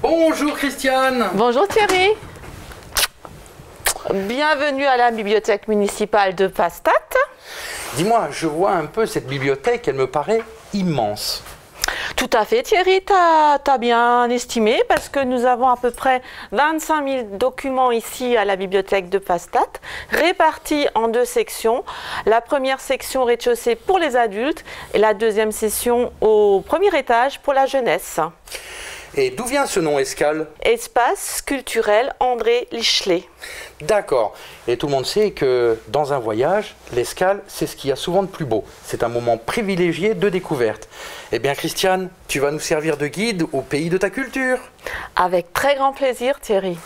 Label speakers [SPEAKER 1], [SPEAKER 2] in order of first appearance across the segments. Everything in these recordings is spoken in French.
[SPEAKER 1] Bonjour Christiane.
[SPEAKER 2] Bonjour Thierry. Bienvenue à la bibliothèque municipale de Pfastatt.
[SPEAKER 1] Dis-moi, je vois un peu cette bibliothèque, elle me paraît immense.
[SPEAKER 2] Tout à fait Thierry, t'as bien estimé parce que nous avons à peu près 25 000 documents ici à la bibliothèque de Pfastatt, répartis en deux sections. La première section rez-de-chaussée pour les adultes et la deuxième section au premier étage pour la jeunesse.
[SPEAKER 1] Et d'où vient ce nom Escale?
[SPEAKER 2] Espace culturel André Lichelet.
[SPEAKER 1] D'accord. Et tout le monde sait que dans un voyage, l'escale, c'est ce qu'il y a souvent de plus beau. C'est un moment privilégié de découverte. Eh bien Christiane, tu vas nous servir de guide au pays de ta culture.
[SPEAKER 2] Avec très grand plaisir Thierry.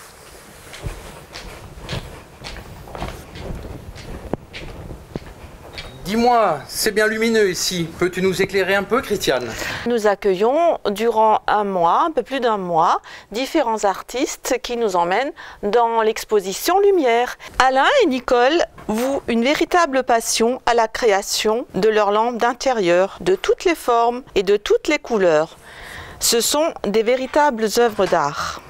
[SPEAKER 1] Dis-moi, c'est bien lumineux ici. Peux-tu nous éclairer un peu, Christiane?
[SPEAKER 2] Nous accueillons durant un mois, un peu plus d'un mois, différents artistes qui nous emmènent dans l'exposition Lumière. Alain et Nicole vouent une véritable passion à la création de leurs lampes d'intérieur, de toutes les formes et de toutes les couleurs. Ce sont des véritables œuvres d'art.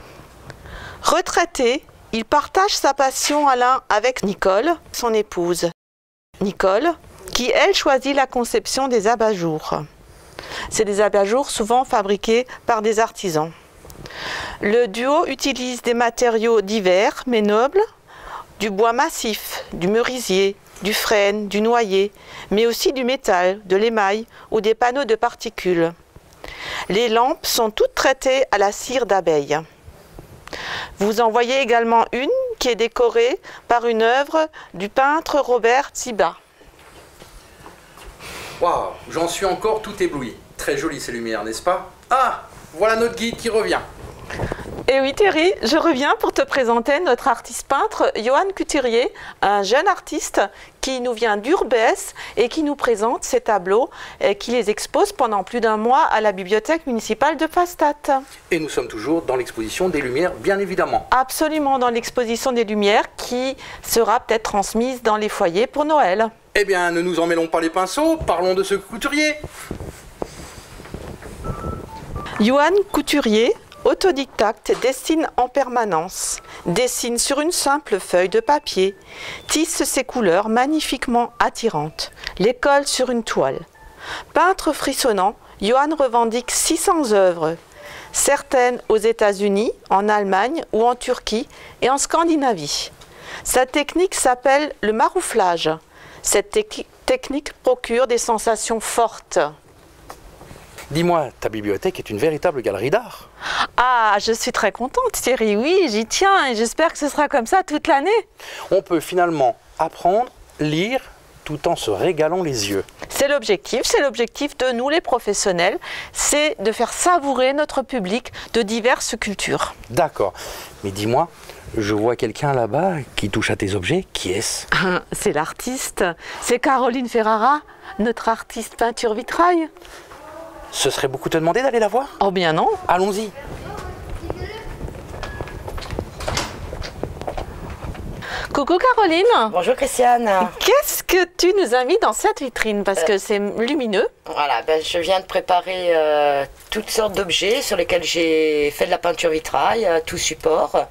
[SPEAKER 2] Retraité, il partage sa passion Alain avec Nicole, son épouse. Nicole, qui elle choisit la conception des abat-jours. C'est des abat-jours souvent fabriqués par des artisans. Le duo utilise des matériaux divers mais nobles, du bois massif, du merisier, du frêne, du noyer, mais aussi du métal, de l'émail ou des panneaux de particules. Les lampes sont toutes traitées à la cire d'abeille. Vous en voyez également une qui est décorée par une œuvre du peintre Robert Tsiba.
[SPEAKER 1] Waouh, j'en suis encore tout ébloui. Très jolies ces lumières, n'est-ce pas? Ah, voilà notre guide qui revient.
[SPEAKER 2] Et oui Thierry, je reviens pour te présenter notre artiste peintre Johan Couturier, un jeune artiste qui nous vient d'Urbès et qui nous présente ses tableaux et qui les expose pendant plus d'un mois à la bibliothèque municipale de Pfastatt.
[SPEAKER 1] Et nous sommes toujours dans l'exposition des Lumières, bien évidemment.
[SPEAKER 2] Absolument, dans l'exposition des Lumières qui sera peut-être transmise dans les foyers pour Noël.
[SPEAKER 1] Eh bien, ne nous en mêlons pas les pinceaux, parlons de ce couturier.
[SPEAKER 2] Johan Couturier, autodidacte, dessine en permanence, dessine sur une simple feuille de papier, tisse ses couleurs magnifiquement attirantes, les colle sur une toile. Peintre frissonnant, Johan revendique 600 œuvres, certaines aux États-Unis, en Allemagne ou en Turquie et en Scandinavie. Sa technique s'appelle le marouflage. Cette technique procure des sensations fortes.
[SPEAKER 1] Dis-moi, ta bibliothèque est une véritable galerie d'art.
[SPEAKER 2] Ah, je suis très contente Thierry, oui, j'y tiens et j'espère que ce sera comme ça toute l'année.
[SPEAKER 1] On peut finalement apprendre, lire, tout en se régalant les yeux.
[SPEAKER 2] C'est l'objectif de nous les professionnels, c'est de faire savourer notre public de diverses cultures.
[SPEAKER 1] D'accord, mais dis-moi, je vois quelqu'un là-bas qui touche à tes objets, qui est-ce?
[SPEAKER 2] C'est l'artiste, c'est Caroline Ferrara, notre artiste peinture vitrail.
[SPEAKER 1] Ce serait beaucoup te demander d'aller la voir?
[SPEAKER 2] Oh bien non.
[SPEAKER 1] Allons-y.
[SPEAKER 2] Coucou Caroline.
[SPEAKER 3] Bonjour Christiane.
[SPEAKER 2] Qu'est-ce que tu nous as mis dans cette vitrine? Parce que c'est lumineux.
[SPEAKER 3] Voilà, je viens de préparer toutes sortes d'objets sur lesquels j'ai fait de la peinture vitrail, tout support,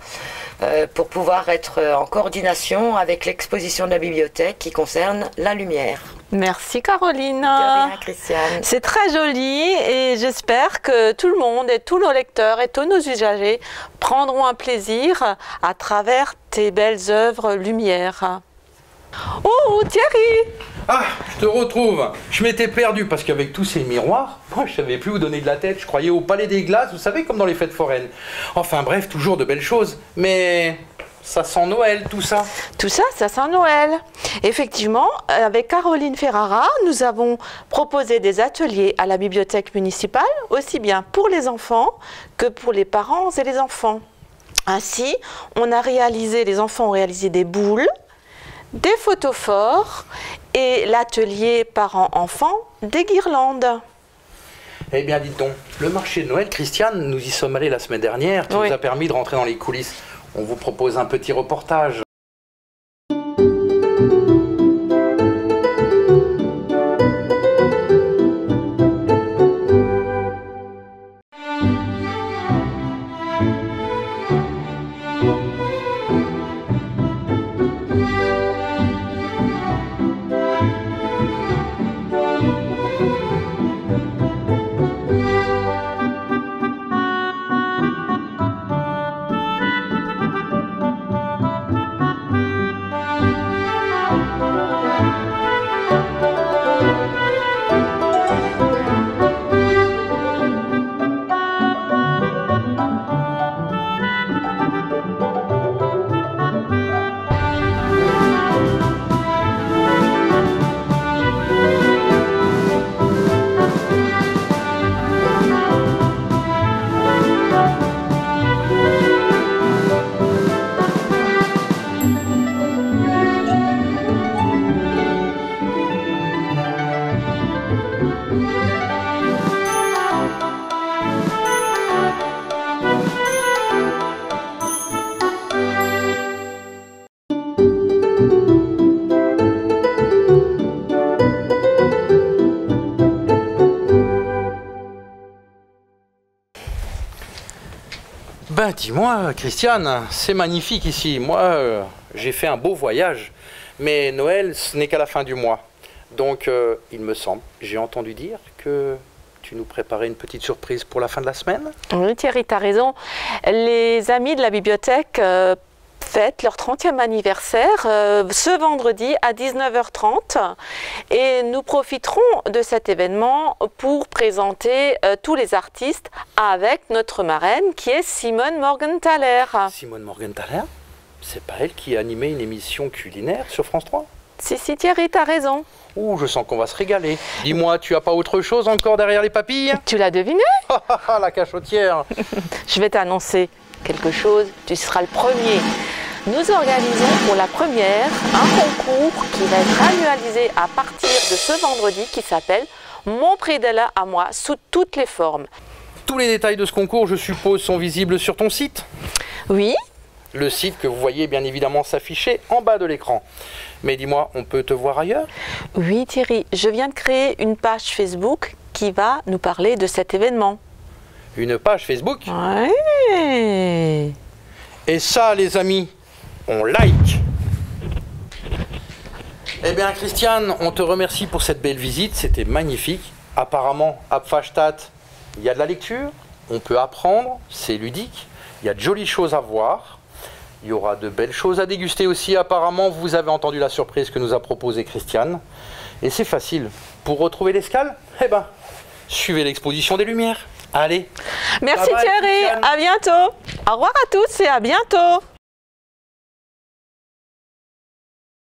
[SPEAKER 3] pour pouvoir être en coordination avec l'exposition de la bibliothèque qui concerne la lumière.
[SPEAKER 2] Merci Caroline.
[SPEAKER 3] De rien Christiane.
[SPEAKER 2] C'est très joli et j'espère que tout le monde et tous nos lecteurs et tous nos usagers prendront un plaisir à travers tes belles œuvres lumière. Oh Thierry!
[SPEAKER 1] Ah, je te retrouve. Je m'étais perdu parce qu'avec tous ces miroirs, moi je savais plus où donner de la tête. Je croyais au Palais des Glaces, vous savez, comme dans les fêtes foraines. Enfin bref, toujours de belles choses. Mais ça sent Noël, tout ça.
[SPEAKER 2] Tout ça, ça sent Noël. Effectivement, avec Caroline Ferrara, nous avons proposé des ateliers à la bibliothèque municipale, aussi bien pour les enfants que pour les parents et les enfants. Ainsi, les enfants ont réalisé des boules, des photophores et l'atelier parents-enfants des guirlandes.
[SPEAKER 1] Eh bien, dites donc, le marché de Noël, Christiane, nous y sommes allés la semaine dernière. Tu nous as permis de rentrer dans les coulisses. On vous propose un petit reportage. Ben dis-moi, Christiane, c'est magnifique ici. Moi, j'ai fait un beau voyage. Mais Noël, ce n'est qu'à la fin du mois. Donc, il me semble, j'ai entendu dire que tu nous préparais une petite surprise pour la fin de la semaine.
[SPEAKER 2] Oui, Thierry, tu as raison. Les amis de la bibliothèque fêtent leur 30e anniversaire ce vendredi à 19h30 et nous profiterons de cet événement pour présenter tous les artistes avec notre marraine qui est Simone Morgenthaler.
[SPEAKER 1] Simone Morgenthaler? C'est pas elle qui a animé une émission culinaire sur France 3?
[SPEAKER 2] Si Thierry, tu as raison.
[SPEAKER 1] Ouh, je sens qu'on va se régaler. Dis-moi, tu as pas autre chose encore derrière les papilles?
[SPEAKER 2] Tu l'as deviné?
[SPEAKER 1] La cachotière.
[SPEAKER 2] Je vais t'annoncer quelque chose, tu seras le premier. Nous organisons pour la première un concours qui va être annualisé à partir de ce vendredi qui s'appelle Mon prix d'Ella à moi sous toutes les formes.
[SPEAKER 1] Tous les détails de ce concours, je suppose, sont visibles sur ton site?
[SPEAKER 2] Oui.
[SPEAKER 1] Le site que vous voyez bien évidemment s'afficher en bas de l'écran. Mais dis-moi, on peut te voir ailleurs?
[SPEAKER 2] Oui Thierry, je viens de créer une page Facebook qui va nous parler de cet événement.
[SPEAKER 1] Une page Facebook?
[SPEAKER 2] Ouais.
[SPEAKER 1] Et ça, les amis, on like. Eh bien, Christiane, on te remercie pour cette belle visite, c'était magnifique. Apparemment, à Pfastatt, il y a de la lecture, on peut apprendre, c'est ludique, il y a de jolies choses à voir. Il y aura de belles choses à déguster aussi. Apparemment, vous avez entendu la surprise que nous a proposée Christiane. Et c'est facile. Pour retrouver l'escale, eh ben, suivez l'exposition des Lumières. Allez.
[SPEAKER 2] Merci
[SPEAKER 1] bye bye,
[SPEAKER 2] Thierry,
[SPEAKER 1] Christiane.
[SPEAKER 2] à bientôt. Au revoir à tous et à bientôt.